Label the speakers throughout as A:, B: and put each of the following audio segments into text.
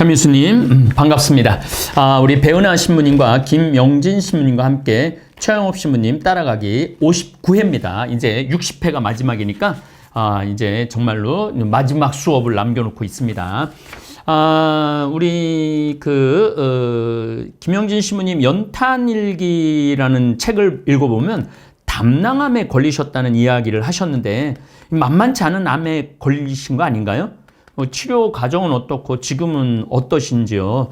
A: 최민수님, 반갑습니다. 우리 배은하 신부님과 김영진 신부님과 함께 최영업 신부님 따라가기 59회입니다. 이제 60회가 마지막이니까 이제 정말로 마지막 수업을 남겨놓고 있습니다. 우리 김영진 신부님 연탄일기라는 책을 읽어보면 담낭암에 걸리셨다는 이야기를 하셨는데 만만치 않은 암에 걸리신 거 아닌가요? 치료 과정은 어떻고 지금은 어떠신지요?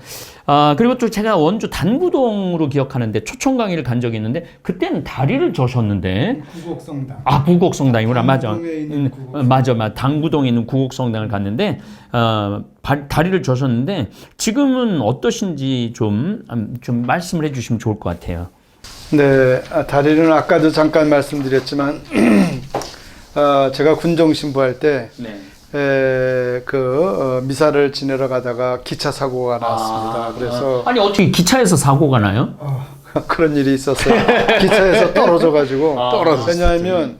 A: 그리고 또 제가 원주 단구동으로 기억하는데 초청 강의를 간 적이 있는데 그때는 다리를 저셨는데
B: 구곡성당.
A: 구곡성당이구나. 맞아.
B: 맞아.
A: 단구동에 있는 구곡성당을 갔는데 다리를 저셨는데 지금은 어떠신지 좀 말씀을 해주시면 좋을 것 같아요.
B: 네, 다리는 아까도 잠깐 말씀드렸지만 제가 군종 신부할 때
A: 네.
B: 미사를 지내러 가다가 기차 사고가 났습니다. 그래서
A: 아니 어떻게 기차에서 사고가 나요?
B: 그런 일이 있었어요. 기차에서 떨어져가지고 왜냐하면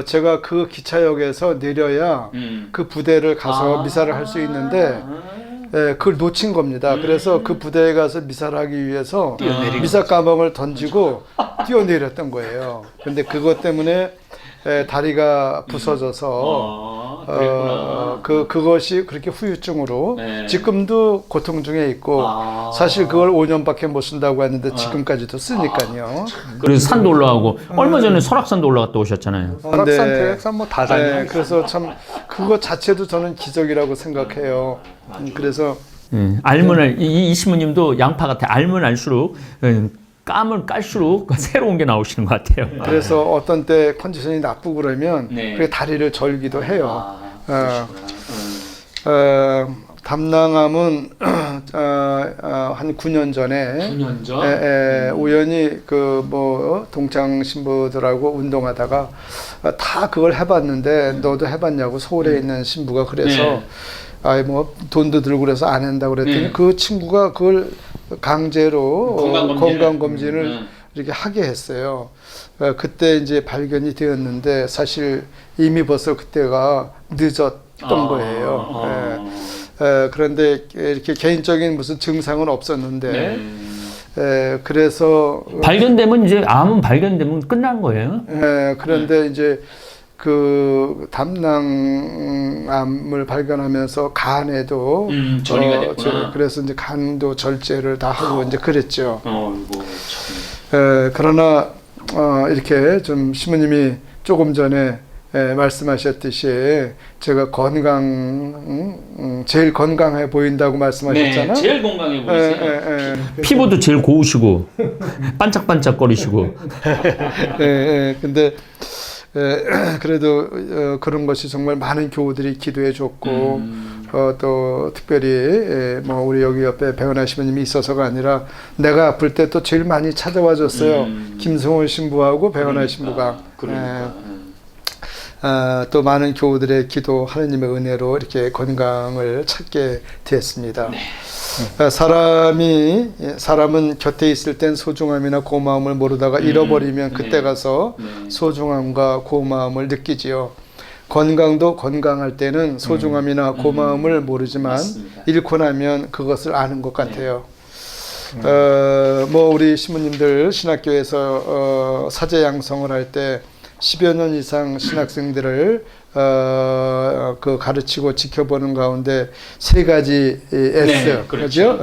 B: 제가 그 기차역에서 내려야 그 부대를 가서 미사를 할 수 있는데 그걸 놓친 겁니다. 그래서 그 부대에 가서 미사를 하기 위해서 미사 가방을 던지고 뛰어내렸던 거예요. 근데 그것 때문에 다리가 부서져서 그것이 그렇게 후유증으로 지금도 고통 중에 있고 사실 그걸 5년밖에 못 쓴다고 했는데 지금까지도 쓰니까요.
A: 그래서 산도 올라가고 얼마 전에 설악산도 올라갔다 오셨잖아요.
B: 설악산, 태백산 뭐 다 다녀요. 그래서 참 그거 자체도 저는 기적이라고 생각해요. 그래서
A: 알면 이 신부님도 양파 같아. 알면 알수록 까면 깔수록 새로운 게 나오시는 것 같아요.
B: 그래서 어떤 때 컨디션이 나쁘고 그러면 그게 다리를 절기도 해요. 담낭암은 한 9년 전에
A: 9년 전?
B: 우연히 동창 신부들하고 운동하다가 다 그걸 해봤는데 너도 해봤냐고 서울에 있는 신부가 그래서 돈도 들고 그래서 안 한다고 그랬더니 그 친구가 그걸 강제로 건강검진을 이렇게 하게 했어요. 그때 이제 발견이 되었는데 사실 이미 벌써 그때가 늦었던 거예요. 그런데 이렇게 개인적인 무슨 증상은 없었는데 그래서
A: 발견되면 이제 암은 발견되면 끝난 거예요.
B: 그런데 이제 그 담낭암을 발견하면서 간에도
A: 전이가 됐구나.
B: 그래서 이제 간도 절제를 다 하고 이제 그랬죠. 그러나 이렇게 좀 신부님이 조금 전에 말씀하셨듯이 제가 제일 건강해 보인다고 말씀하셨잖아요.
A: 네, 제일 건강해 보이세요. 피부도 제일 고우시고 반짝반짝거리시고.
B: 근데 그래도 그런 것이 정말 많은 교우들이 기도해 줬고 또 특별히 우리 여기 옆에 배은하 신부님이 있어서가 아니라 내가 아플 때 또 제일 많이 찾아와 줬어요. 김성원 신부하고 배은하 신부가. 또 많은 교우들의 기도 하나님의 은혜로 이렇게 건강을 찾게 됐습니다. 사람은 곁에 있을 땐 소중함이나 고마움을 모르다가 잃어버리면 그때 가서 소중함과 고마움을 느끼지요. 건강도 건강할 때는 소중함이나 고마움을 모르지만 잃고 나면 그것을 아는 것 같아요. 우리 신부님들 신학교에서 사제 양성을 할 때 10여 년 이상 신학생들을 가르치고 지켜보는 가운데 세 가지 S, 그렇죠?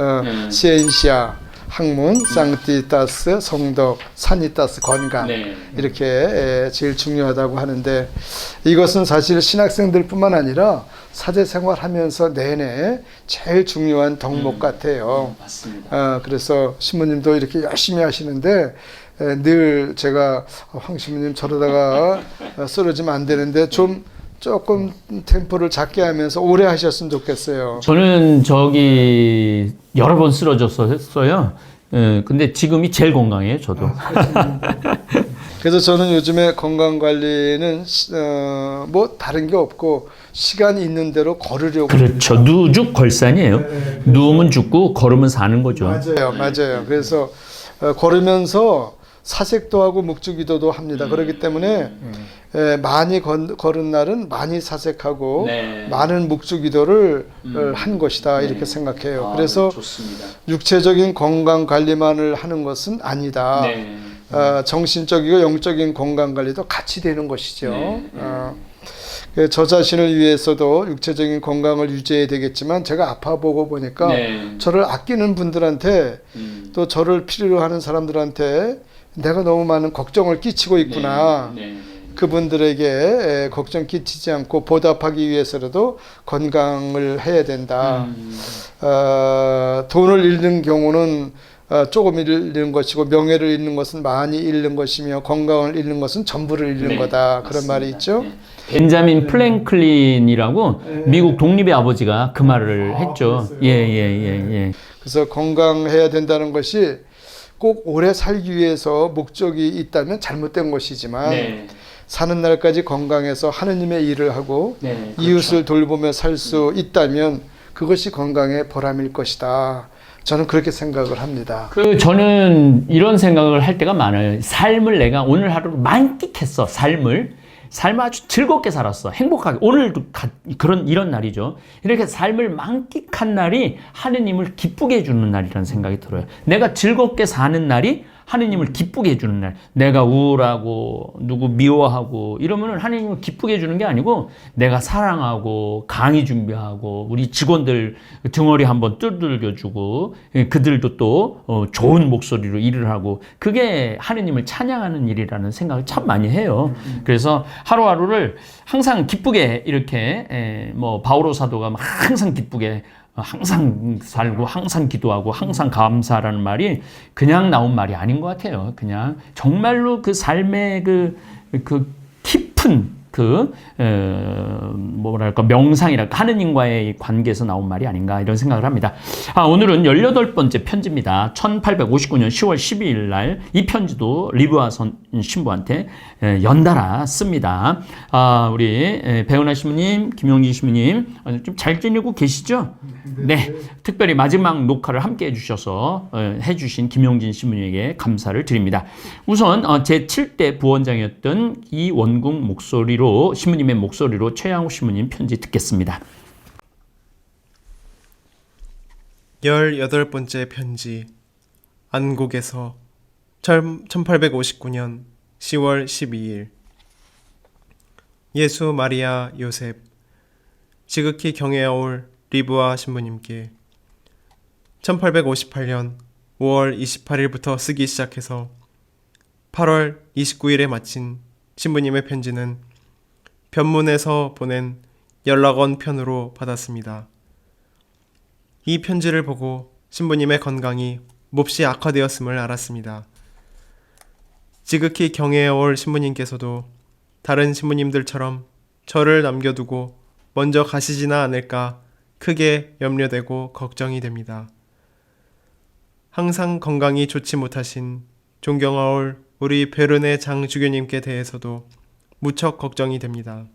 B: 시엔시아, 학문, 상티타스, 성덕, 사니타스, 건강. 이렇게 제일 중요하다고 하는데 이것은 사실 신학생들뿐만 아니라 사제 생활하면서 내내 제일 중요한 덕목 같아요.
A: 맞습니다.
B: 그래서 신부님도 이렇게 열심히 하시는데 늘 제가 황 신부님 저러다가 쓰러지면 안 되는데 조금 템포를 작게 하면서 오래 하셨으면 좋겠어요.
A: 저는 여러 번 쓰러졌어요. 근데 지금이 제일 건강해요, 저도.
B: 그래서 저는 요즘에 건강 관리는 다른 게 없고 시간이 있는 대로 걸으려고.
A: 그렇죠. 누죽 걸산이에요. 누우면 죽고 걸으면 사는 거죠.
B: 맞아요. 그래서 걸으면서 사색도 하고 묵주기도도 합니다. 그렇기 때문에 많이 걸은 날은 많이 사색하고
A: 네.
B: 많은 묵주기도를 한 것이다 이렇게 생각해요. 그래서
A: 좋습니다.
B: 육체적인 건강 관리만을 하는 것은 아니다.
A: 네.
B: 정신적이고 영적인 건강 관리도 같이 되는 것이죠.
A: 네.
B: 저 자신을 위해서도 육체적인 건강을 유지해야 되겠지만 제가 아파 보고 보니까
A: 네.
B: 저를 아끼는 분들한테 또 저를 필요로 하는 사람들한테 내가 너무 많은 걱정을 끼치고 있구나.
A: 네.
B: 그분들에게 걱정 끼치지 않고 보답하기 위해서라도 건강을 해야 된다. 돈을 잃는 경우는 조금 잃는 것이고 명예를 잃는 것은 많이 잃는 것이며 건강을 잃는 것은 전부를 잃는
A: 네,
B: 거다. 그런
A: 맞습니다.
B: 말이 있죠.
A: 네. 벤자민 플랭클린이라고 미국 독립의 아버지가 그 말을 했죠.
B: 그랬어요?
A: 예.
B: 그래서 건강해야 된다는 것이 꼭 오래 살기 위해서 목적이 있다면 잘못된 것이지만
A: 네.
B: 사는 날까지 건강해서 하느님의 일을 하고
A: 네,
B: 이웃을 돌보며 살 수 있다면 그것이 건강의 보람일 것이다. 저는 그렇게 생각을 합니다.
A: 저는 이런 생각을 할 때가 많아요. 삶을 내가 오늘 하루를 만끽했어. 삶을 아주 즐겁게 살았어. 행복하게. 오늘도 이런 날이죠. 이렇게 삶을 만끽한 날이 하느님을 기쁘게 해주는 날이라는 생각이 들어요. 내가 즐겁게 사는 날이 하느님을 기쁘게 해주는 날. 내가 우울하고 누구 미워하고 이러면 하느님을 기쁘게 해주는 게 아니고 내가 사랑하고 강의 준비하고 우리 직원들 등허리 한번 두들겨주고 그들도 또 좋은 목소리로 일을 하고 그게 하느님을 찬양하는 일이라는 생각을 참 많이 해요. 그래서 하루하루를 항상 기쁘게 이렇게 바오로 사도가 항상 기쁘게 항상 살고 항상 기도하고 항상 감사라는 말이 그냥 나온 말이 아닌 것 같아요. 그냥 정말로 그 삶의 그 깊은 뭐랄까 명상이랄까 하느님과의 관계에서 나온 말이 아닌가 이런 생각을 합니다. 오늘은 18번째 편지입니다. 1859년 10월 12일 날 이 편지도 리브아 신부한테 연달아 씁니다. 우리 배은하 신부님, 김용진 신부님 좀 잘 지내고 계시죠? 네. 특별히 마지막 녹화를 함께 해주셔서 해주신 김용진 신부님에게 감사를 드립니다. 우선 제7대 부원장이었던 이원궁 목소리로 신부님의 목소리로 최양욱 신부님 편지 듣겠습니다.
C: 18번째 편지. 안곡에서 1859년 10월 12일. 예수 마리아 요셉 지극히 경외하올 리브아 신부님께 1858년 5월 28일부터 쓰기 시작해서 8월 29일에 마친 신부님의 편지는 변문에서 보낸 연락원 편으로 받았습니다. 이 편지를 보고 신부님의 건강이 몹시 악화되었음을 알았습니다. 지극히 경외해올 신부님께서도 다른 신부님들처럼 저를 남겨두고 먼저 가시지나 않을까 크게 염려되고 걱정이 됩니다. 항상 건강이 좋지 못하신 존경하올 우리 베르네 장주교님께 대해서도 무척 걱정이 됩니다.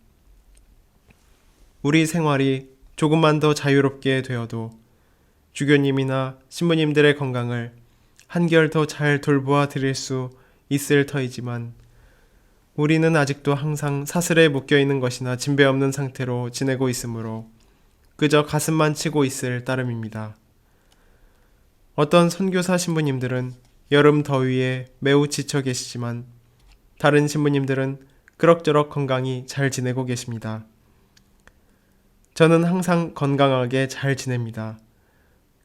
C: 우리 생활이 조금만 더 자유롭게 되어도 주교님이나 신부님들의 건강을 한결 더 잘 돌보아 드릴 수 있을 터이지만 우리는 아직도 항상 사슬에 묶여있는 것이나 진배 없는 상태로 지내고 있으므로 그저 가슴만 치고 있을 따름입니다. 어떤 선교사 신부님들은 여름 더위에 매우 지쳐 계시지만 다른 신부님들은 그럭저럭 건강히 잘 지내고 계십니다. 저는 항상 건강하게 잘 지냅니다.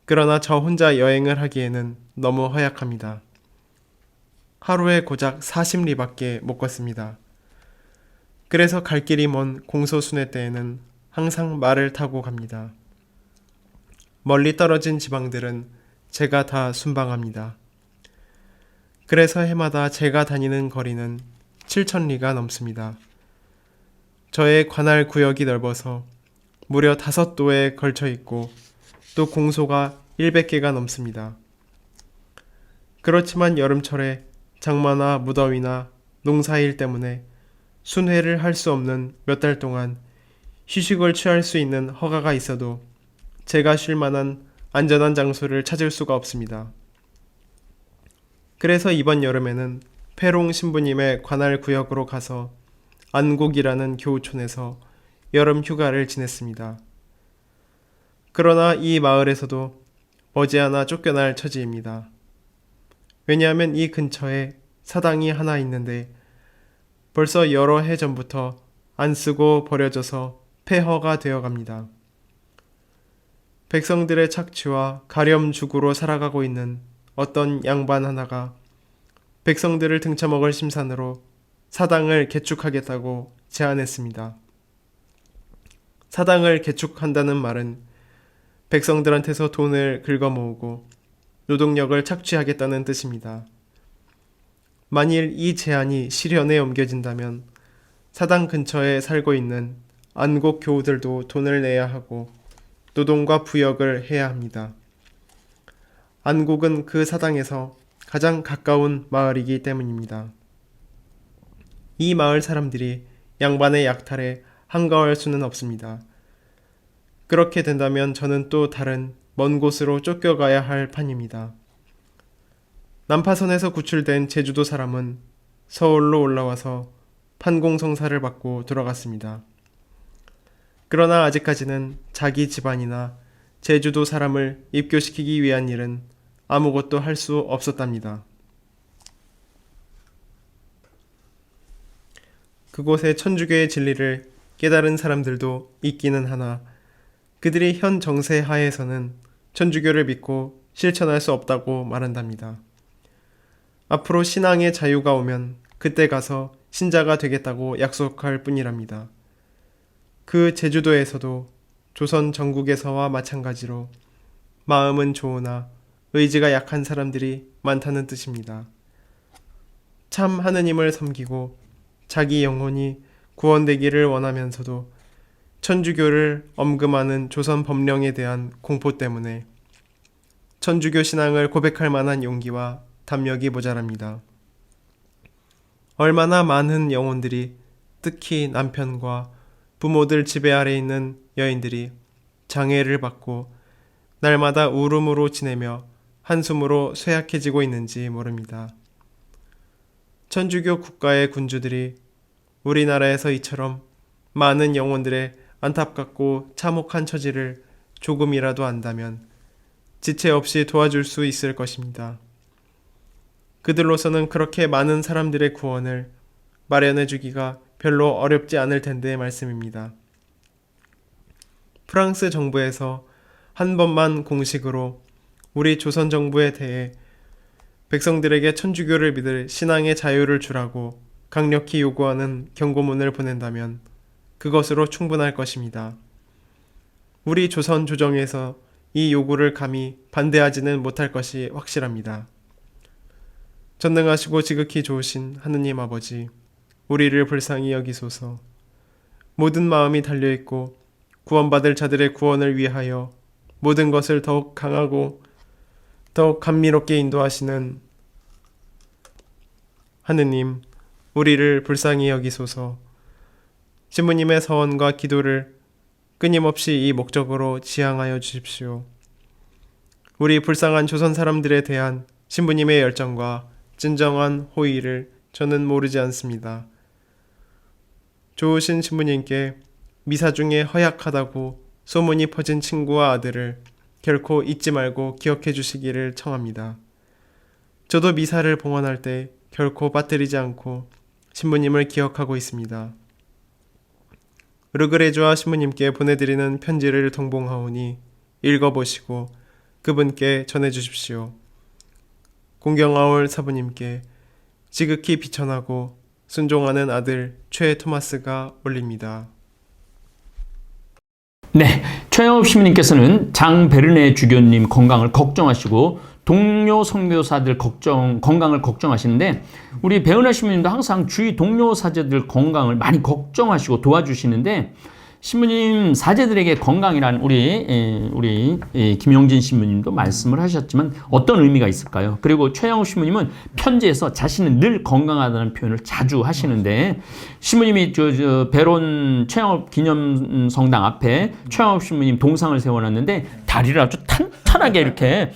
C: 그러나 저 혼자 여행을 하기에는 너무 허약합니다. 하루에 고작 40리밖에 못 걷습니다. 그래서 갈 길이 먼 공소순회 때에는 항상 말을 타고 갑니다. 멀리 떨어진 지방들은 제가 다 순방합니다. 그래서 해마다 제가 다니는 거리는 7,000리가 넘습니다. 저의 관할 구역이 넓어서 무려 5도에 걸쳐 있고 또 공소가 100개가 넘습니다. 그렇지만 여름철에 장마나 무더위나 농사일 때문에 순회를 할 수 없는 몇 달 동안 휴식을 취할 수 있는 허가가 있어도 제가 쉴 만한 안전한 장소를 찾을 수가 없습니다. 그래서 이번 여름에는 패롱 신부님의 관할 구역으로 가서 안곡이라는 교우촌에서 여름 휴가를 지냈습니다. 그러나 이 마을에서도 머지않아 쫓겨날 처지입니다. 왜냐하면 이 근처에 사당이 하나 있는데 벌써 여러 해 전부터 안 쓰고 버려져서 폐허가 되어 갑니다. 백성들의 착취와 가렴죽으로 살아가고 있는 어떤 양반 하나가 백성들을 등쳐먹을 심산으로 사당을 개축하겠다고 제안했습니다. 사당을 개축한다는 말은 백성들한테서 돈을 긁어모으고 노동력을 착취하겠다는 뜻입니다. 만일 이 제안이 실현에 옮겨진다면 사당 근처에 살고 있는 안곡 교우들도 돈을 내야 하고 노동과 부역을 해야 합니다. 안곡은 그 사당에서 가장 가까운 마을이기 때문입니다. 이 마을 사람들이 양반의 약탈에 한가할 수는 없습니다. 그렇게 된다면 저는 또 다른 먼 곳으로 쫓겨가야 할 판입니다. 난파선에서 구출된 제주도 사람은 서울로 올라와서 판공성사를 받고 돌아갔습니다. 그러나 아직까지는 자기 집안이나 제주도 사람을 입교시키기 위한 일은 아무것도 할 수 없었답니다. 그곳에 천주교의 진리를 깨달은 사람들도 있기는 하나 그들이 현 정세 하에서는 천주교를 믿고 실천할 수 없다고 말한답니다. 앞으로 신앙의 자유가 오면 그때 가서 신자가 되겠다고 약속할 뿐이랍니다. 그 제주도에서도 조선 전국에서와 마찬가지로 마음은 좋으나 의지가 약한 사람들이 많다는 뜻입니다. 참 하느님을 섬기고 자기 영혼이 구원되기를 원하면서도 천주교를 엄금하는 조선 법령에 대한 공포 때문에 천주교 신앙을 고백할 만한 용기와 담력이 모자랍니다. 얼마나 많은 영혼들이, 특히 남편과 부모들 지배 아래 있는 여인들이 장애를 받고 날마다 울음으로 지내며 한숨으로 쇠약해지고 있는지 모릅니다. 천주교 국가의 군주들이 우리나라에서 이처럼 많은 영혼들의 안타깝고 참혹한 처지를 조금이라도 안다면 지체 없이 도와줄 수 있을 것입니다. 그들로서는 그렇게 많은 사람들의 구원을 마련해 주기가 별로 어렵지 않을 텐데 말씀입니다. 프랑스 정부에서 한 번만 공식으로 우리 조선 정부에 대해 백성들에게 천주교를 믿을 신앙의 자유를 주라고 강력히 요구하는 경고문을 보낸다면 그것으로 충분할 것입니다. 우리 조선 조정에서 이 요구를 감히 반대하지는 못할 것이 확실합니다. 전능하시고 지극히 좋으신 하느님 아버지, 우리를 불쌍히 여기소서. 모든 마음이 달려있고 구원받을 자들의 구원을 위하여 모든 것을 더욱 강하고 더욱 감미롭게 인도하시는 하느님, 우리를 불쌍히 여기소서. 신부님의 서원과 기도를 끊임없이 이 목적으로 지향하여 주십시오. 우리 불쌍한 조선 사람들에 대한 신부님의 열정과 진정한 호의를 저는 모르지 않습니다. 좋으신 신부님께 미사 중에 허약하다고 소문이 퍼진 친구와 아들을 결코 잊지 말고 기억해 주시기를 청합니다. 저도 미사를 봉헌할 때 결코 빠뜨리지 않고 신부님을 기억하고 있습니다. 르그레주아 신부님께 보내드리는 편지를 동봉하오니 읽어보시고 그분께 전해주십시오. 공경하올 사부님께 지극히 비천하고 순종하는 아들 최 토마스가 올립니다.
A: 네, 최영업 시민님께서는 장 베르네 주교님 건강을 걱정하시고 동료 선교사들 건강을 걱정하시는데 우리 배은하 시민님도 항상 주위 동료 사제들 건강을 많이 걱정하시고 도와주시는데 신부님 사제들에게 건강이란 우리 김용진 신부님도 말씀을 하셨지만 어떤 의미가 있을까요? 그리고 최영욱 신부님은 편지에서 자신은 늘 건강하다는 표현을 자주 하시는데 신부님이 배론 최영욱 기념 성당 앞에 최영욱 신부님 동상을 세워놨는데 다리를 아주 탄탄하게 이렇게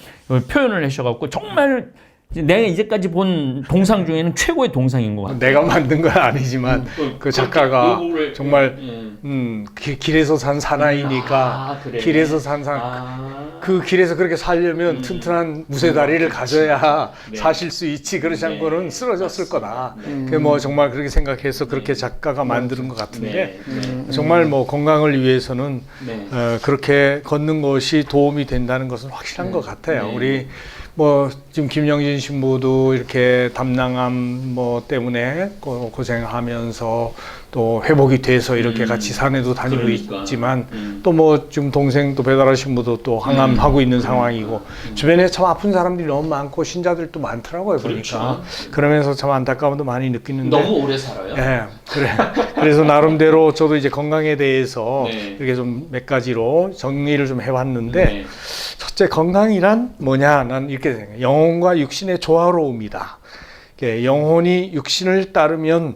A: 표현을 하셔갖고 정말 내가 이제까지 본 동상 중에는 최고의 동상인 것 같아요.
D: 내가 만든 건 아니지만 그 작가가 정말 길에서 산 사나이니까
A: 그래.
D: 길에서 산 그 길에서 그렇게 살려면 튼튼한 무쇠다리를 가져야
A: 네.
D: 사실 수 있지. 그렇지
A: 네.
D: 않고는 쓰러졌을 거다. 그 뭐 정말 그렇게 생각해서 그렇게 작가가 만드는 것 같은데 정말 뭐 건강을 위해서는
A: 네.
D: 그렇게 걷는 것이 도움이 된다는 것은 확실한 것 같아요.
A: 네.
D: 우리 뭐 지금 김영진 신부도 이렇게 담낭암 뭐 때문에 고생하면서 또 회복이 돼서 이렇게 같이 산에도 다니고
A: 그러니까.
D: 있지만 또 뭐 지금 동생도 배달하신 분도 또 항암하고 있는 상황이고 주변에 참 아픈 사람들이 너무 많고 신자들도 많더라고요.
A: 그렇죠.
D: 보니까 그러면서 참 안타까움도 많이 느끼는데
A: 너무 오래 살아요.
D: 예, 그래서 나름대로 저도 이제 건강에 대해서
A: 네.
D: 이렇게 좀 몇 가지로 정리를 좀 해왔는데
A: 네.
D: 첫째, 건강이란 뭐냐? 난 이렇게 생각해요. 영혼과 육신의 조화로움이다. 영혼이 육신을 따르면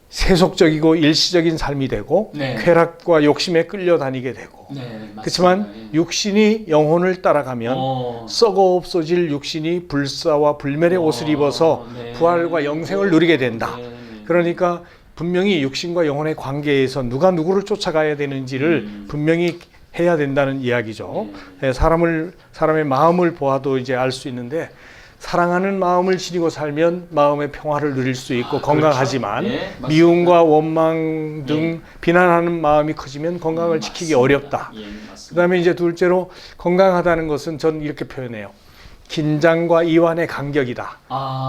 D: 세속적이고 일시적인 삶이 되고
A: 네.
D: 쾌락과 욕심에 끌려다니게 되고
A: 네, 맞습니다.
D: 그렇지만
A: 예.
D: 육신이 영혼을 따라가면 썩어 없어질 육신이 불사와 불멸의 옷을 입어서
A: 네.
D: 부활과 영생을 누리게 된다.
A: 네.
D: 그러니까 분명히 육신과 영혼의 관계에서 누가 누구를 쫓아가야 되는지를 분명히 해야 된다는 이야기죠. 사람의 마음을 보아도 이제 알 수 있는데 사랑하는 마음을 지니고 살면 마음의 평화를 누릴 수 있고 건강하지만
A: 그렇죠. 네, 맞습니다.
D: 미움과 원망 등 비난하는 마음이 커지면 건강을 지키기 어렵다.
A: 예, 맞습니다.
D: 그다음에 이제 둘째로 건강하다는 것은 전 이렇게 표현해요. 긴장과 이완의 간격이다.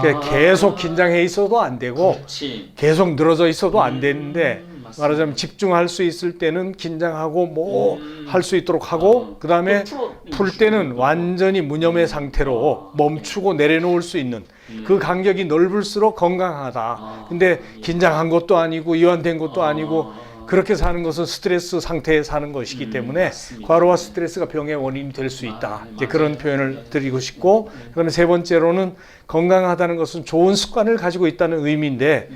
D: 그러니까 계속 긴장해 있어도 안 되고
A: 그렇지.
D: 계속 늘어져 있어도 안 되는데
A: 맞습니다.
D: 말하자면 집중할 수 있을 때는 긴장하고 뭐 할 수 있도록 하고 그 다음에 풀 때는 완전히 무념의 상태로 멈추고 내려놓을 수 있는 그 간격이 넓을수록 건강하다. 근데 긴장한 것도 아니고 이완된 것도 아니고 그렇게 사는 것은 스트레스 상태에 사는 것이기 때문에
A: 맞습니다.
D: 과로와 스트레스가 병의 원인이 될 수 있다. 이제
A: 맞아요.
D: 그런 표현을 드리고 싶고 그다음에 세 번째로는 건강하다는 것은 좋은 습관을 가지고 있다는 의미인데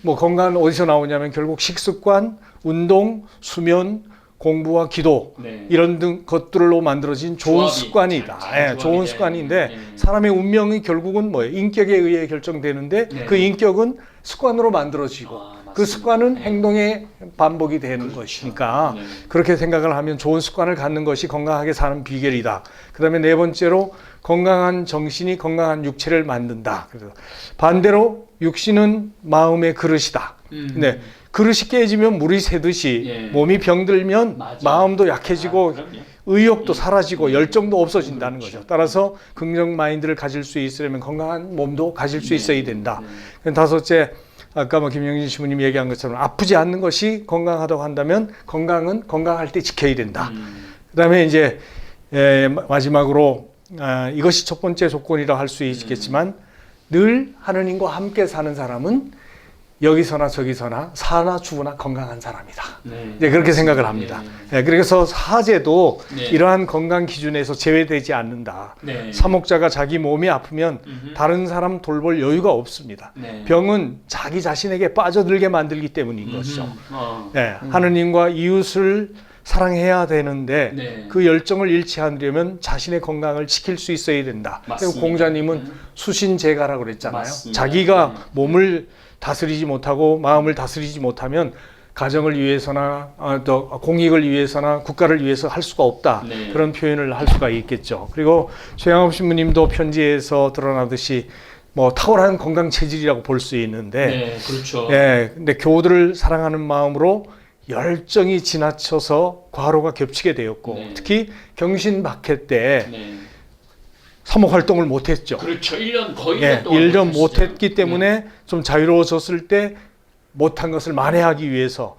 D: 뭐 건강은 어디서 나오냐면 결국 식습관, 운동, 수면, 공부와 기도
A: 네.
D: 이런 등 것들로 만들어진 좋은
A: 조합이
D: 습관이다.
A: 잘
D: 예, 좋은
A: 조합이
D: 습관인데
A: 네.
D: 사람의 운명이 결국은 뭐예요? 인격에 의해 결정되는데
A: 네.
D: 그 인격은 습관으로 만들어지고
A: 맞습니다.
D: 그 습관은
A: 네.
D: 행동의 반복이 되는 것이니까
A: 네.
D: 그렇게 생각을 하면 좋은 습관을 갖는 것이 건강하게 사는 비결이다. 그다음에 네 번째로 건강한 정신이 건강한 육체를 만든다. 그래서 반대로 육신은 마음의 그릇이다. 네. 그릇이 깨지면 물이 새듯이
A: 예.
D: 몸이 병들면
A: 맞아.
D: 마음도 약해지고
A: 그럼요.
D: 의욕도 사라지고 열정도 없어진다는 거죠. 따라서 긍정 마인드를 가질 수 있으려면 건강한 몸도 가질 수 있어야 된다. 다섯째, 아까 뭐 김영진 신부님 얘기한 것처럼 아프지 않는 것이 건강하다고 한다면 건강은 건강할 때 지켜야 된다. 그다음에 이제 마지막으로 이것이 첫 번째 조건이라고 할 수 있겠지만 늘 하느님과 함께 사는 사람은 여기서나 저기서나 사나 죽으나 건강한 사람이다.
A: 네.
D: 이제 그렇게 생각을 합니다. 그래서 사제도
A: 네.
D: 이러한 건강 기준에서 제외되지 않는다.
A: 네.
D: 사목자가 자기 몸이 아프면 다른 사람 돌볼 여유가 없습니다.
A: 네.
D: 병은 자기 자신에게 빠져들게 만들기 때문인 것이죠.
A: 네.
D: 하느님과 이웃을 사랑해야 되는데
A: 네.
D: 그 열정을 잃지 않으려면 자신의 건강을 지킬 수 있어야 된다. 그리고
A: 맞습니다.
D: 공자님은 수신제가라고 그랬잖아요.
A: 맞습니다.
D: 자기가
A: 네.
D: 몸을 다스리지 못하고 마음을 다스리지 못하면 가정을 위해서나 또 공익을 위해서나 국가를 위해서 할 수가 없다.
A: 네.
D: 그런 표현을 할 수가 있겠죠. 그리고 최양업 신부님도 편지에서 드러나듯이 뭐 탁월한 건강 체질이라고 볼 수 있는데
A: 네, 그렇죠.
D: 근데 교우들을 사랑하는 마음으로 열정이 지나쳐서 과로가 겹치게 되었고
A: 네.
D: 특히 경신박해 때
A: 네.
D: 사목 활동을 못했죠.
A: 그렇죠. 1년 거의 1년
D: 1년 못했기 때문에 좀 자유로워졌을 때 못한 것을 만회하기 위해서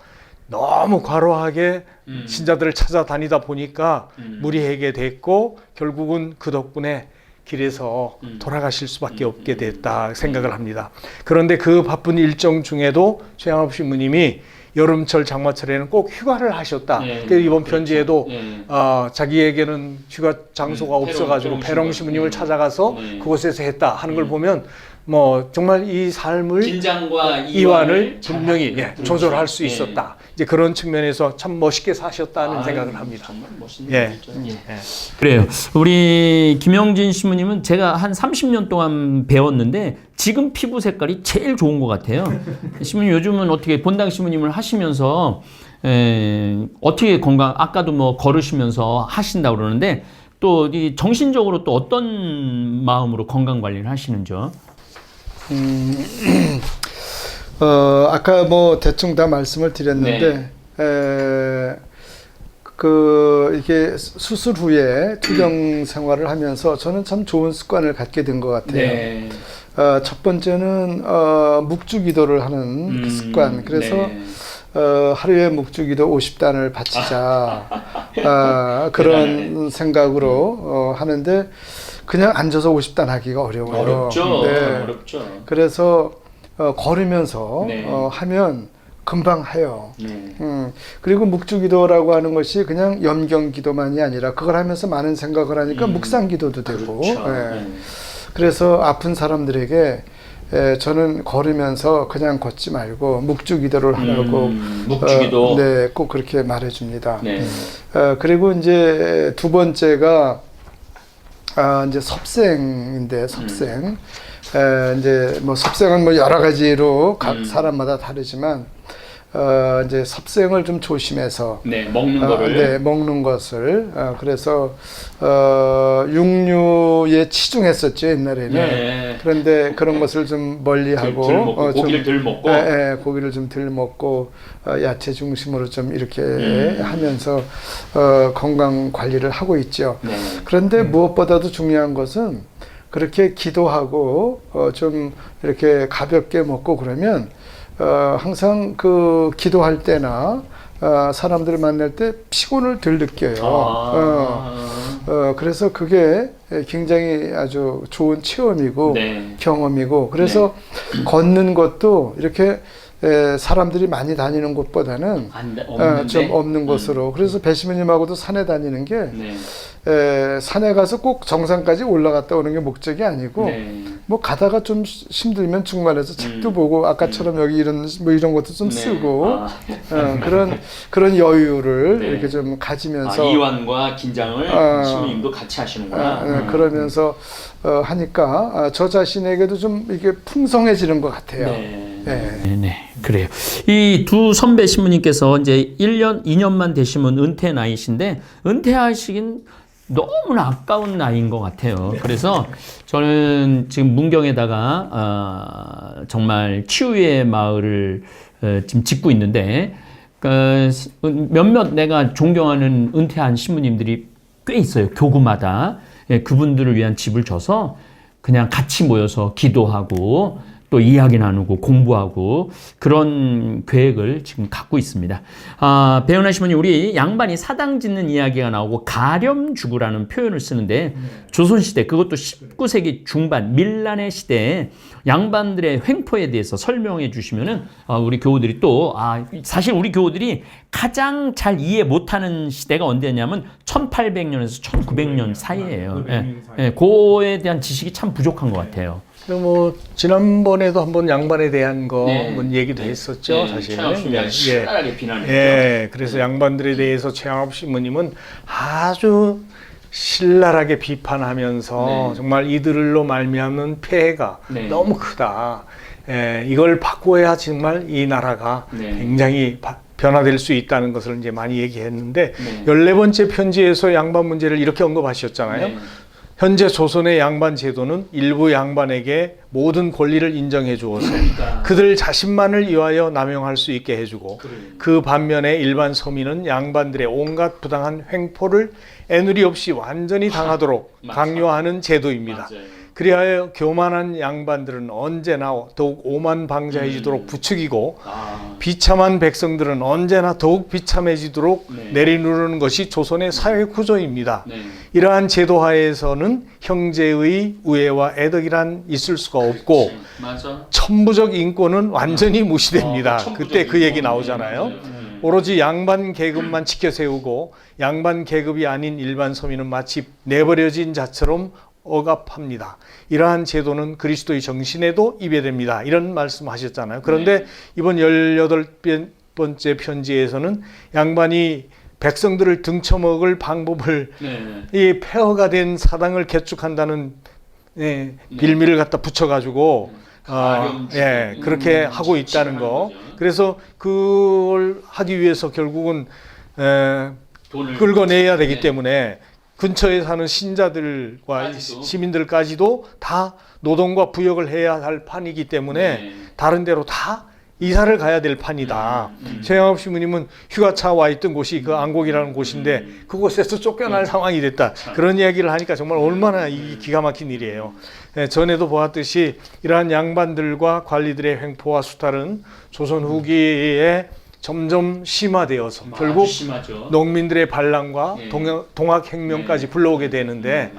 D: 너무 과로하게 신자들을 찾아다니다 보니까 무리하게 됐고 결국은 그 덕분에 길에서 돌아가실 수밖에 없게 됐다 생각을 합니다. 그런데 그 바쁜 일정 중에도 최양업 신부님이 여름철 장마철에는 꼭 휴가를 하셨다.
A: 네,
D: 그래서 이번
A: 그렇죠.
D: 편지에도
A: 네.
D: 자기에게는 휴가 장소가 없어가지고
A: 폐롱
D: 배롱 신부님을 찾아가서
A: 네.
D: 그곳에서 했다 하는 걸 보면 뭐 정말 이 삶을
A: 긴장과
D: 이완을 분명히 조절할 수
A: 예.
D: 있었다. 이제 그런 측면에서 참 멋있게 사셨다는 생각을 합니다.
A: 정말 멋있는
D: 예.
A: 분이죠. 그래요. 우리 김영진 신부님은 제가 한 30년 동안 배웠는데 지금 피부 색깔이 제일 좋은 것 같아요. 신부님 요즘은 어떻게 본당 신부님을 하시면서 어떻게 건강 아까도 뭐 걸으시면서 하신다고 그러는데 또 이 정신적으로 또 어떤 마음으로 건강 관리를 하시는지요?
B: 아까 뭐 대충 다 말씀을 드렸는데 이게 수술 후에 투병 생활을 하면서 저는 참 좋은 습관을 갖게 된 것 같아요.
A: 네.
B: 첫 번째는 묵주기도를 하는 그 습관. 그래서 하루에 묵주기도 50단을 바치자 그런 생각으로 하는데 그냥 앉아서 50단 하기가 어려워요.
A: 어렵죠.
B: 네.
A: 어렵죠.
B: 그래서 걸으면서
A: 네.
B: 하면 금방 해요.
A: 네.
B: 그리고 묵주기도라고 하는 것이 그냥 염경기도만이 아니라 그걸 하면서 많은 생각을 하니까 묵상기도도 되고.
A: 그렇죠.
B: 예. 그래서 아픈 사람들에게 저는 걸으면서 그냥 걷지 말고 묵주기도를 하라고
A: 묵주기도.
B: 네, 꼭 그렇게 말해줍니다.
A: 네.
B: 그리고 이제 두 번째가 이제 섭생인데 섭생. 이제 뭐 섭생은 뭐 여러 가지로 각 사람마다 다르지만 이제 섭생을 좀 조심해서
A: 네, 먹는 거를.
B: 네, 먹는 것을 그래서 육류에 치중했었죠 옛날에는.
A: 네.
B: 그런데 그런 것을 좀 멀리하고
A: 덜 먹고, 고기를 덜 먹고.
B: 고기를 좀 덜 먹고 야채 중심으로 좀 이렇게 하면서 건강 관리를 하고 있죠.
A: 네.
B: 그런데 무엇보다도 중요한 것은 그렇게 기도하고 좀 이렇게 가볍게 먹고 그러면 항상 그 기도할 때나 사람들을 만날 때 피곤을 덜 느껴요. 그래서 그게 굉장히 아주 좋은 체험이고
A: 네.
B: 경험이고 그래서 걷는 것도 이렇게 사람들이 많이 다니는 곳보다는 좀 없는 곳으로. 그래서 배시모님하고도 산에 다니는 게
A: 네.
B: 산에 가서 꼭 정상까지 올라갔다 오는 게 목적이 아니고
A: 네.
B: 뭐 가다가 좀 힘들면 중간에서 책도 보고 아까처럼 여기 이런 뭐 이런 것도 좀
A: 네.
B: 쓰고 그런 여유를
A: 네.
B: 이렇게 좀 가지면서
A: 이완과 긴장을 신부님도 같이 하시는구나.
B: 그러면서 하니까 저 자신에게도 좀 이게 풍성해지는 것 같아요.
A: 네.
B: 네.
A: 네, 그래요. 이 두 선배 신부님께서 이제 1년, 2년만 되시면 은퇴 나이신데 은퇴하시긴 너무나 아까운 나이인 것 같아요. 그래서 저는 지금 문경에다가 정말 치유의 마을을 지금 짓고 있는데 몇몇 내가 존경하는 은퇴한 신부님들이 꽤 있어요. 교구마다. 그분들을 위한 집을 져서 그냥 같이 모여서 기도하고 또 이야기 나누고 공부하고 그런 계획을 지금 갖고 있습니다. 배은하 신부님, 우리 양반이 사당 짓는 이야기가 나오고 가렴주구라는 표현을 쓰는데 조선시대, 그것도 19세기 중반 밀란의 시대에 양반들의 횡포에 대해서 설명해 주시면은 우리 교우들이 또 사실 우리 교우들이 가장 잘 이해 못하는 시대가 언제냐면 1800년에서 1900년 사이예요. 그에 대한 지식이 참 부족한 것 같아요.
D: 뭐 지난번에도 한번 양반에 대한 거 한번 얘기도 했었죠.
A: 네,
D: 사실.
A: 최양업 신랄하게 비난했죠.
D: 그래서 양반들에 대해서 최양업 신부님은 아주 신랄하게 비판하면서 정말 이들로 말미암는 폐해가 너무 크다. 이걸 바꿔야 정말 이 나라가 굉장히 변화될 수 있다는 것을 이제 많이 얘기했는데 14번째 편지에서 양반 문제를 이렇게 언급하셨잖아요. 현재 조선의 양반 제도는 일부 양반에게 모든 권리를 인정해 주어서 그들 자신만을 위하여 남용할 수 있게 해주고 그 반면에 일반 서민은 양반들의 온갖 부당한 횡포를 애누리 없이 완전히 당하도록 강요하는 제도입니다. 그리하여 교만한 양반들은 언제나 더욱 오만방자해지도록 부추기고 비참한 백성들은 언제나 더욱 비참해지도록 내리누르는 것이 조선의 사회 구조입니다. 이러한 제도하에서는 형제의 우애와 애덕이란 있을 수가 없고 천부적 인권은 완전히 무시됩니다. 그때 그 얘기 나오잖아요. 오로지 양반 계급만 지켜 세우고 양반 계급이 아닌 일반 서민은 마치 내버려진 자처럼 억압합니다. 이러한 제도는 그리스도의 정신에도 입예됩니다. 이런 말씀하셨잖아요. 그런데 이번 18번째 편지에서는 양반이 백성들을 등쳐먹을 방법을 이 폐허가 된 사당을 개축한다는 빌미를 갖다 붙여가지고 그렇게 하고 있다는 거. 그래서 그걸 하기 위해서 결국은
A: 돈을
D: 긁어내야 되기 때문에 근처에 사는 신자들과
A: 까지도.
D: 시민들까지도 다 노동과 부역을 해야 할 판이기 때문에 다른 데로 다 이사를 가야 될 판이다. 최양업 신부님은 휴가차 와 있던 곳이 그 안곡이라는 곳인데 그곳에서 쫓겨날 상황이 됐다. 그런 이야기를 하니까 정말 얼마나 이 기가 막힌 일이에요. 전에도 보았듯이 이러한 양반들과 관리들의 횡포와 수탈은 조선 후기에 점점 심화되어서 결국
A: 심하죠.
D: 농민들의 반란과 동학혁명까지 불러오게 되는데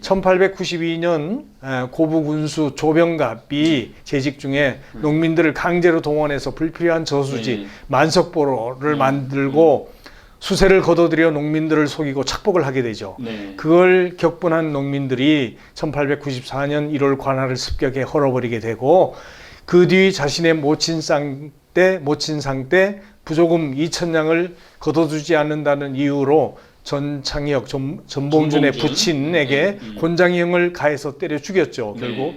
D: 1892년 고부군수 조병갑이 재직 중에 농민들을 강제로 동원해서 불필요한 저수지 만석보로를 만들고 수세를 거둬들여 농민들을 속이고 착복을 하게 되죠. 그걸 격분한 농민들이 1894년 1월 관할을 습격해 헐어버리게 되고 그 뒤 자신의 모친상 때 부조금 2,000냥을 거둬주지 않는다는 이유로 전창혁, 전봉준의 부친에게 곤장형을 가해서 때려 죽였죠. 결국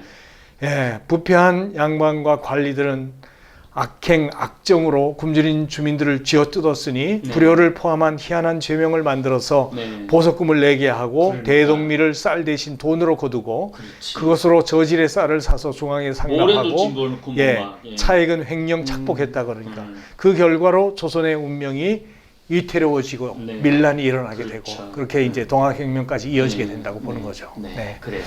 D: 부패한 양반과 관리들은 악행, 악정으로 굶주린 주민들을 쥐어뜯었으니 불효를 포함한 희한한 죄명을 만들어서 보석금을 내게 하고 대동미를 쌀 대신 돈으로 거두고 그것으로 저질의 쌀을 사서 중앙에 상납하고 차액은 횡령 착복했다 그러니까 그 결과로 조선의 운명이 위태로워지고 밀란이 일어나게 되고 그렇게 이제 동학혁명까지 이어지게 된다고 보는 거죠.
A: 그래요.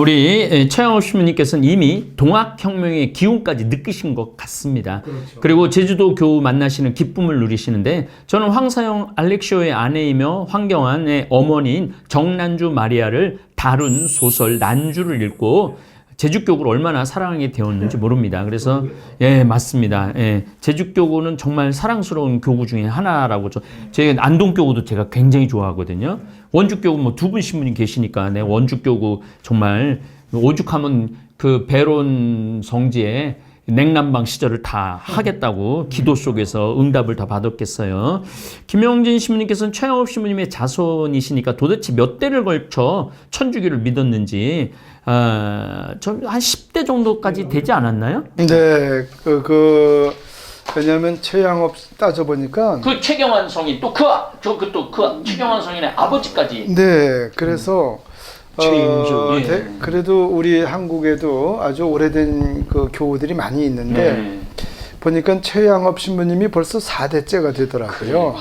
A: 우리 최양업 신부님께서는 이미 동학혁명의 기운까지 느끼신 것 같습니다. 그리고 제주도 교우 만나시는 기쁨을 누리시는데 저는 황사영 알렉시오의 아내이며 황경환의 어머니인 정난주 마리아를 다룬 소설 난주를 읽고 제주교구를 얼마나 사랑하게 되었는지 모릅니다. 그래서 맞습니다. 제주교구는 정말 사랑스러운 교구 중에 하나라고 제 안동교구도 제가 굉장히 좋아하거든요. 원주교구 뭐 두 분 신부님 계시니까 원주교구 정말 오죽하면 그 배론 성지에 냉난방 시절을 다 하겠다고 기도 속에서 응답을 다 받았겠어요. 김영진 신부님께서는 최양업 신부님의 자손이시니까 도대체 몇 대를 걸쳐 천주교를 믿었는지 좀 한 10대 정도까지 되지 않았나요?
B: 네, 왜냐하면 최양업 따져보니까
A: 그 최경환 성인 또 최경환 성인의 아버지까지.
B: 네, 그래서
D: 최인주.
B: 그래도 우리 한국에도 아주 오래된 그 교우들이 많이 있는데 보니까 최양업 신부님이 벌써 4대째가 되더라고요.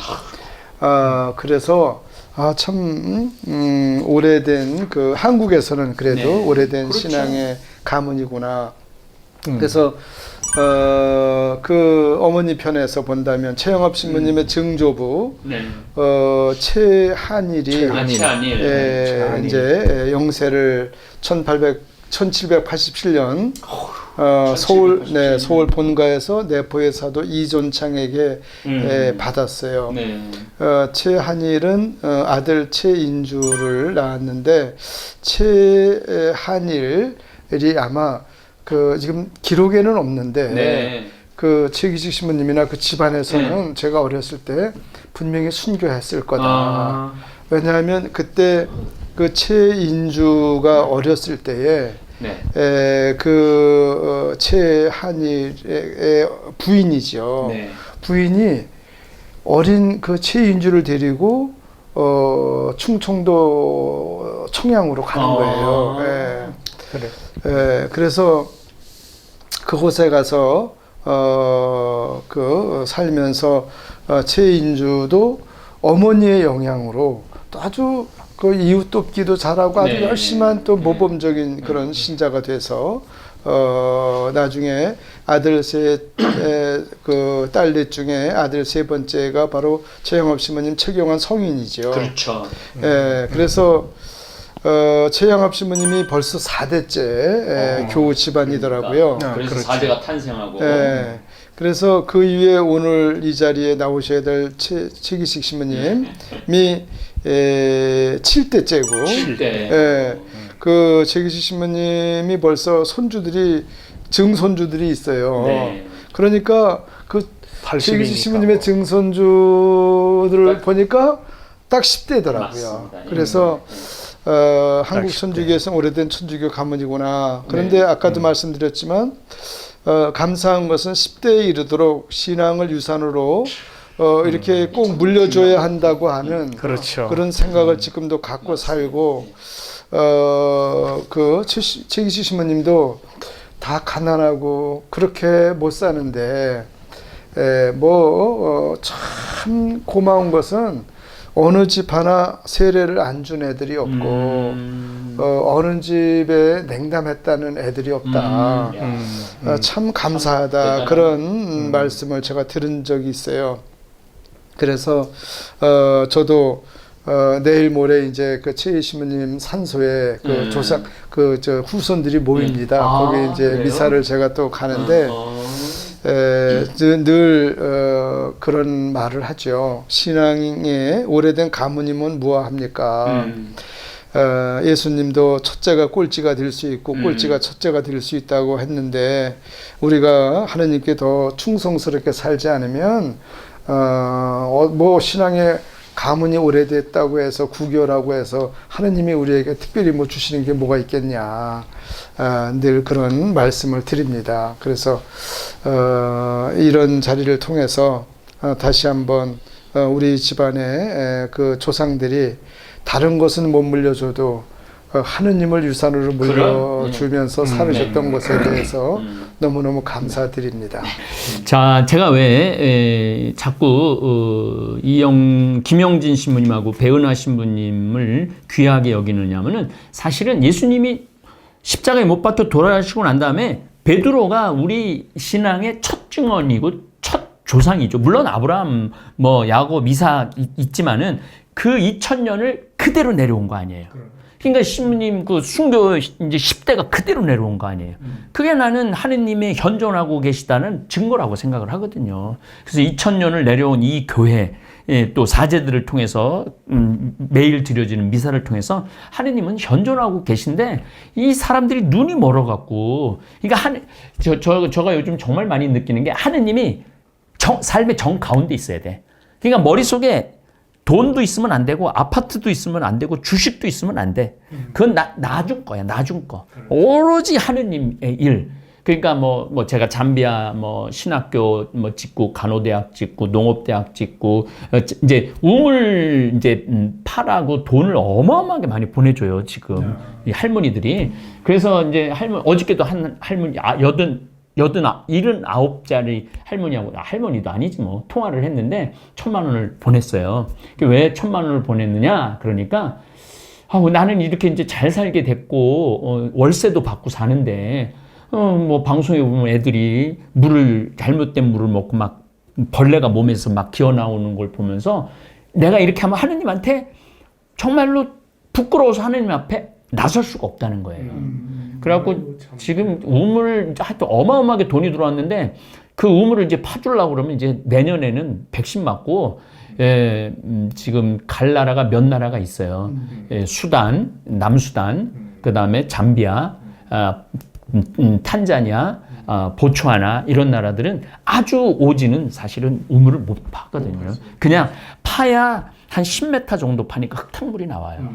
B: 그래서 참 오래된 그 한국에서는 그래도 오래된 신앙의 가문이구나. 그래서 그 어머니 편에서 본다면 최영업 신부님의 증조부 최한일이 이제 영세를 1787년 서울 본가에서 내포의 사도 이존창에게 받았어요. 최한일은 아들 최인주를 낳았는데 최한일이 아마 지금 기록에는 없는데 그 최기식 신부님이나 그 집안에서는 제가 어렸을 때 분명히 순교했을 거다. 왜냐하면 그때 그 최인주가 어렸을 때에 그 최한일의 부인이죠. 부인이 어린 그 최인주를 데리고 충청도 청양으로 가는 거예요. 그래서 그곳에 가서 살면서 최인주도 어머니의 영향으로 또 아주 그 이웃 돕기도 잘하고 아주 열심한 또 모범적인 그런 신자가 돼서 나중에 아들 그 딸넷 중에 아들 세 번째가 바로 최영업 신부님 최경환 성인이죠.
A: 그렇죠.
B: 그래서 최양업 신부님이 벌써 4대째 교우 집안이더라고요.
A: 그래서 4대가 탄생하고.
B: 그래서 그 이후에 오늘 이 자리에 나오셔야 될 최기식 신부님이 7대째고.
A: 7대.
B: 그 최기시 신부님이 벌써 증손주들이 있어요.
A: 네.
B: 그러니까 그
D: 80이니까.
B: 최기시 신부님의 증손주들을 보니까 딱 10대더라고요.
A: 맞습니다.
B: 그래서 한국 천주교에서는 오래된 천주교 가문이구나. 그런데 아까도 말씀드렸지만 감사한 것은 10대에 이르도록 신앙을 유산으로 이렇게 꼭 물려줘야 한다고 하는
D: 그렇죠.
B: 그런 생각을 지금도 갖고 살고 그 최기시 신부님도 다 가난하고 그렇게 못 사는데 참 고마운 것은 어느 집 하나 세례를 안 준 애들이 없고 어느 집에 냉담했다는 애들이 없다. 참 감사하다. 그런 말씀을 제가 들은 적이 있어요. 그래서 저도 내일 모레 이제 그 최희 신부님 산소에 그 조상 저 후손들이 모입니다. 거기 이제
A: 그래요?
B: 미사를 제가 또 가는데 늘 그런 말을 하죠. 신앙의 오래된 가문이면 무엇합니까? 예수님도 첫째가 꼴찌가 될 수 있고 꼴찌가 첫째가 될 수 있다고 했는데 우리가 하나님께 더 충성스럽게 살지 않으면 뭐 신앙의 가문이 오래됐다고 해서 구교라고 해서 하나님이 우리에게 특별히 뭐 주시는 게 뭐가 있겠냐. 늘 그런 말씀을 드립니다. 그래서 이런 자리를 통해서 다시 한번 우리 집안의 그 조상들이 다른 것은 못 물려줘도 하느님을 유산으로 물려주면서 살으셨던 것에 대해서 너무너무 감사드립니다.
A: 자, 제가 왜 자꾸 김영진 신부님하고 배은하 신부님을 귀하게 여기느냐면은 사실은 예수님이 십자가에 못 박혀 돌아가시고 난 다음에 베드로가 우리 신앙의 첫 증언이고 첫 조상이죠. 물론 아브라함, 야곱, 이삭 있지만은 그 2000년을 그대로 내려온 거 아니에요. 그러니까 신부님 그 순교 이제 10대가 그대로 내려온 거 아니에요. 그게 나는 하느님의 현존하고 계시다는 증거라고 생각을 하거든요. 그래서 2000년을 내려온 이 교회, 또 사제들을 통해서 매일 드려지는 미사를 통해서 하느님은 현존하고 계신데 이 사람들이 눈이 멀어갖고 그러니까 저가 요즘 정말 많이 느끼는 게 하느님이 삶의 정 가운데 있어야 돼. 그러니까 머릿속에 돈도 있으면 안 되고 아파트도 있으면 안 되고 주식도 있으면 안 돼. 그건 나중 거야. 나중 거. 오로지 하느님의 일. 그러니까 제가 잠비아 신학교 짓고 간호대학 짓고 농업대학 짓고 이제 우물 이제 파라고 돈을 어마어마하게 많이 보내줘요 지금 이 할머니들이. 그래서 이제 어저께도 한 할머니 79짜리 할머니하고 할머니도 아니지 통화를 했는데 1000만 원을 보냈어요. 왜 1000만 원을 보냈느냐? 그러니까 나는 이렇게 이제 잘 살게 됐고 월세도 받고 사는데 방송에 보면 애들이 잘못된 물을 먹고 막 벌레가 몸에서 막 기어 나오는 걸 보면서 내가 이렇게 하면 하느님한테 정말로 부끄러워서 하느님 앞에 나설 수가 없다는 거예요. 그래갖고 지금 우물 하여튼 어마어마하게 돈이 들어왔는데 그 우물을 이제 파주려고 그러면 이제 내년에는 백신 맞고 지금 갈 나라가 몇 나라가 있어요. 수단, 남수단, 그 다음에 잠비아, 탄자니아, 보츠와나 이런 나라들은 아주 오지는 사실은 우물을 못 파거든요. 그냥 파야 한 10m 정도 파니까 흙탕물이 나와요.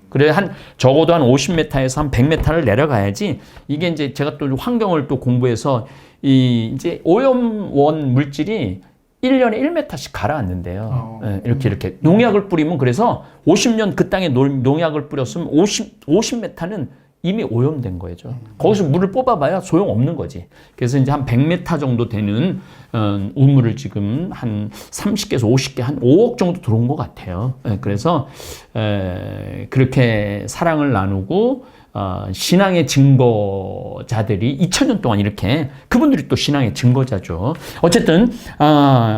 A: 그래 적어도 한 50m에서 한 100m를 내려가야지 이게 이제 제가 또 환경을 또 공부해서 이제 오염원 물질이 1년에 1m씩 가라앉는데요. 이렇게 농약을 뿌리면 그래서 50년 그 땅에 농약을 뿌렸으면 50m는 이미 오염된 거죠. 거기서 물을 뽑아봐야 소용없는 거지. 그래서 이제 한 100m 정도 되는 우물을 지금 한 30개에서 50개, 한 5억 정도 들어온 것 같아요. 그래서 그렇게 사랑을 나누고 신앙의 증거자들이 2000년 동안 이렇게 그분들이 또 신앙의 증거자죠. 어쨌든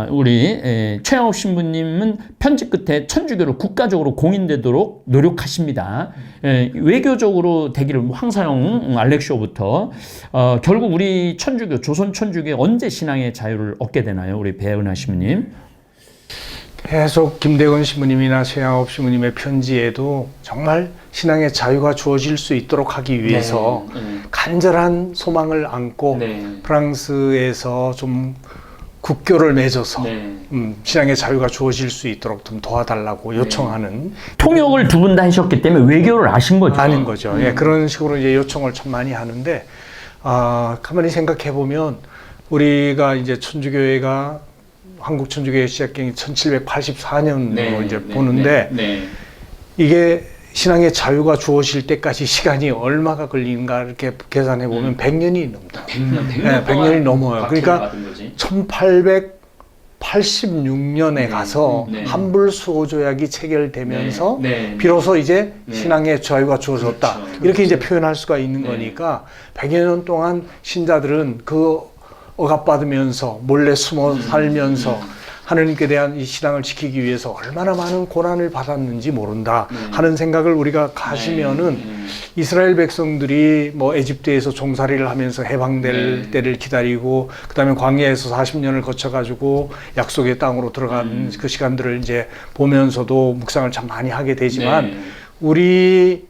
A: 우리 최영옥 신부님은 편지 끝에 천주교로 국가적으로 공인되도록 노력하십니다. 외교적으로 되기를 황사영 알렉시오부터 결국 우리 천주교 조선 천주교에 언제 신앙의 자유를 얻게 되나요? 우리 배은하 신부님.
D: 계속 김대건 신부님이나 최양업 신부님의 편지에도 정말 신앙의 자유가 주어질 수 있도록 하기 위해서 간절한 소망을 안고 프랑스에서 좀 국교를 맺어서 신앙의 자유가 주어질 수 있도록 좀 도와달라고 요청하는
A: 통역을 두 분 다 하셨기 때문에 외교를 아신 거죠.
D: 아닌 거죠. 예, 그런 식으로 이제 요청을 참 많이 하는데 가만히 생각해 보면 우리가 이제 천주교회가 한국 천주교회 시작된 1784년으로 이제 보는데 이게 신앙의 자유가 주어질 때까지 시간이 얼마가 걸리는가 이렇게 계산해 보면 100년이 넘다. 100년이 넘어요. 그러니까 1886년에 가서 한불 수호 조약이 체결되면서 비로소 이제 신앙의 자유가 주어졌다. 이렇게 이제 표현할 수가 있는 거니까 100여 년 동안 신자들은 그 억압받으면서 몰래 숨어 살면서 하느님께 대한 이 신앙을 지키기 위해서 얼마나 많은 고난을 받았는지 모른다 하는 생각을 우리가 가지면은 이스라엘 백성들이 뭐 에집트에서 종살이를 하면서 해방될 때를 기다리고 그다음에 광야에서 40년을 거쳐가지고 약속의 땅으로 들어간 그 시간들을 이제 보면서도 묵상을 참 많이 하게 되지만 우리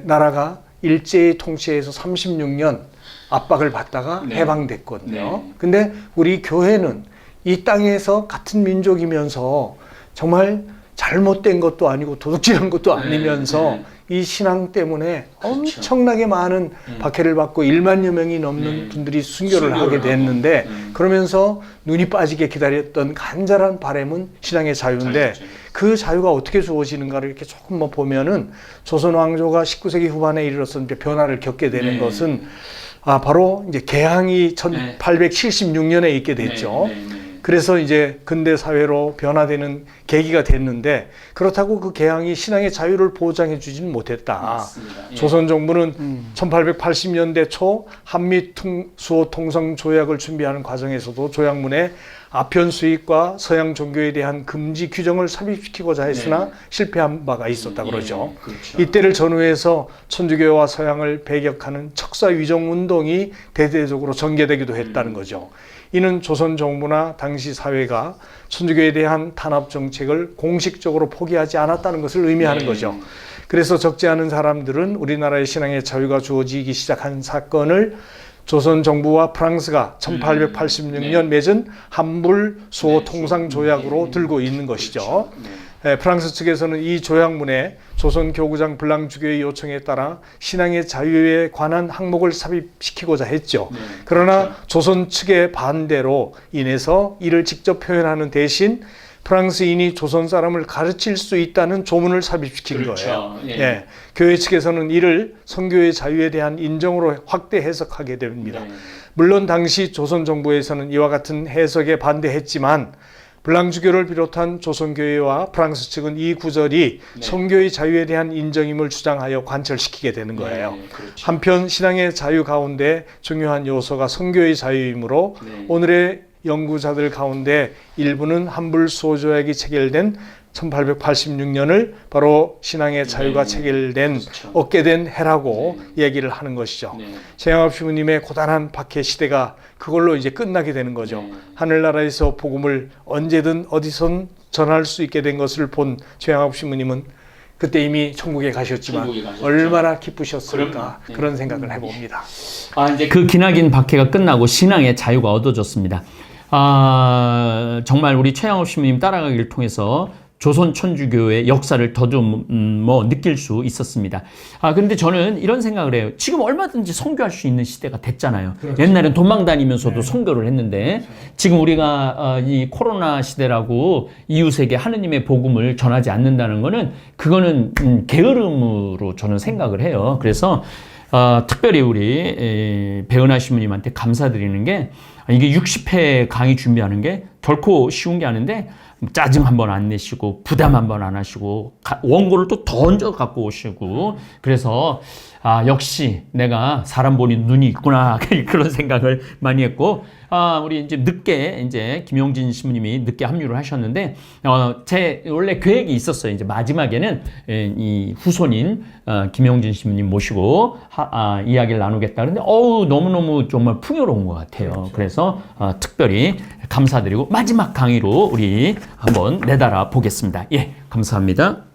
D: 나라가 일제의 통치에서 36년 압박을 받다가 해방됐거든요. 근데 우리 교회는 이 땅에서 같은 민족이면서 정말 잘못된 것도 아니고 도둑질한 것도 아니면서 이 신앙 때문에 엄청나게 많은 박해를 받고 1만여 명이 넘는 분들이 순교를 하게 됐는데 그러면서 눈이 빠지게 기다렸던 간절한 바람은 신앙의 자유인데 그 자유가 어떻게 주어지는가를 이렇게 조금 뭐 보면은 조선 왕조가 19세기 후반에 이르러서 이제 변화를 겪게 되는 것은 바로 이제 개항이 1876년에 있게 됐죠. 그래서 이제 근대 사회로 변화되는 계기가 됐는데 그렇다고 그 개항이 신앙의 자유를 보장해 주지는 못했다. 조선 정부는 1880년대 초 한미 수호 통상 조약을 준비하는 과정에서도 조약문에 아편 수입과 서양 종교에 대한 금지 규정을 삽입시키고자 했으나 실패한 바가 있었다 그러죠. 이때를 전후해서 천주교와 서양을 배격하는 척사 위정 운동이 대대적으로 전개되기도 했다는 거죠. 이는 조선 정부나 당시 사회가 천주교에 대한 탄압 정책을 공식적으로 포기하지 않았다는 것을 의미하는 거죠. 그래서 적지 않은 사람들은 우리나라의 신앙의 자유가 주어지기 시작한 사건을 조선 정부와 프랑스가 1886년 맺은 한불 수호 통상 조약으로 들고 있는 것이죠. 프랑스 측에서는 이 조약문에 조선 교구장 블랑주교의 요청에 따라 신앙의 자유에 관한 항목을 삽입시키고자 했죠. 그러나 조선 측의 반대로 인해서 이를 직접 표현하는 대신 프랑스인이 조선 사람을 가르칠 수 있다는 조문을 삽입시킨 거예요. 교회 측에서는 이를 선교의 자유에 대한 인정으로 확대 해석하게 됩니다. 물론 당시 조선 정부에서는 이와 같은 해석에 반대했지만 블랑주교를 비롯한 조선교회와 프랑스 측은 이 구절이 선교의 자유에 대한 인정임을 주장하여 관철시키게 되는 거예요. 한편 신앙의 자유 가운데 중요한 요소가 선교의 자유이므로 오늘의 연구자들 가운데 일부는 한불 수호 조약이 체결된 1886년을 바로 신앙의 자유가 체결된 얻게 된 해라고 얘기를 하는 것이죠. 최양업 신부님의 고단한 박해 시대가 그걸로 이제 끝나게 되는 거죠. 하늘나라에서 복음을 언제든 어디선 전할 수 있게 된 것을 본 최양업 신부님은 그때 이미 천국에 가셨지만 얼마나 기쁘셨을까 그런 생각을 해봅니다.
A: 이제 그 기나긴 박해가 끝나고 신앙의 자유가 얻어졌습니다. 정말 우리 최양업 신부님 따라가기를 통해서 조선 천주교의 역사를 더 좀 느낄 수 있었습니다. 근데 저는 이런 생각을 해요. 지금 얼마든지 선교할 수 있는 시대가 됐잖아요. 옛날엔 도망 다니면서도 선교를 했는데 지금 우리가 이 코로나 시대라고 이웃에게 하느님의 복음을 전하지 않는다는 거는 그거는 게으름으로 저는 생각을 해요. 그래서 특별히 우리 배은하 신부님한테 감사드리는 게 이게 60회 강의 준비하는 게 결코 쉬운 게 아닌데 짜증 한번 안 내시고 부담 한번 안 하시고 원고를 또 던져 갖고 오시고 그래서 역시 내가 사람 보니 눈이 있구나 그런 생각을 많이 했고 우리 이제 늦게 이제 김용진 신부님이 늦게 합류를 하셨는데 제 원래 계획이 있었어요. 이제 마지막에는 이 후손인 김용진 신부님 모시고 이야기를 나누겠다. 그런데 너무너무 정말 풍요로운 것 같아요. 그래서 해서 특별히 감사드리고 마지막 강의로 우리 한번 내달아 보겠습니다. 예, 감사합니다.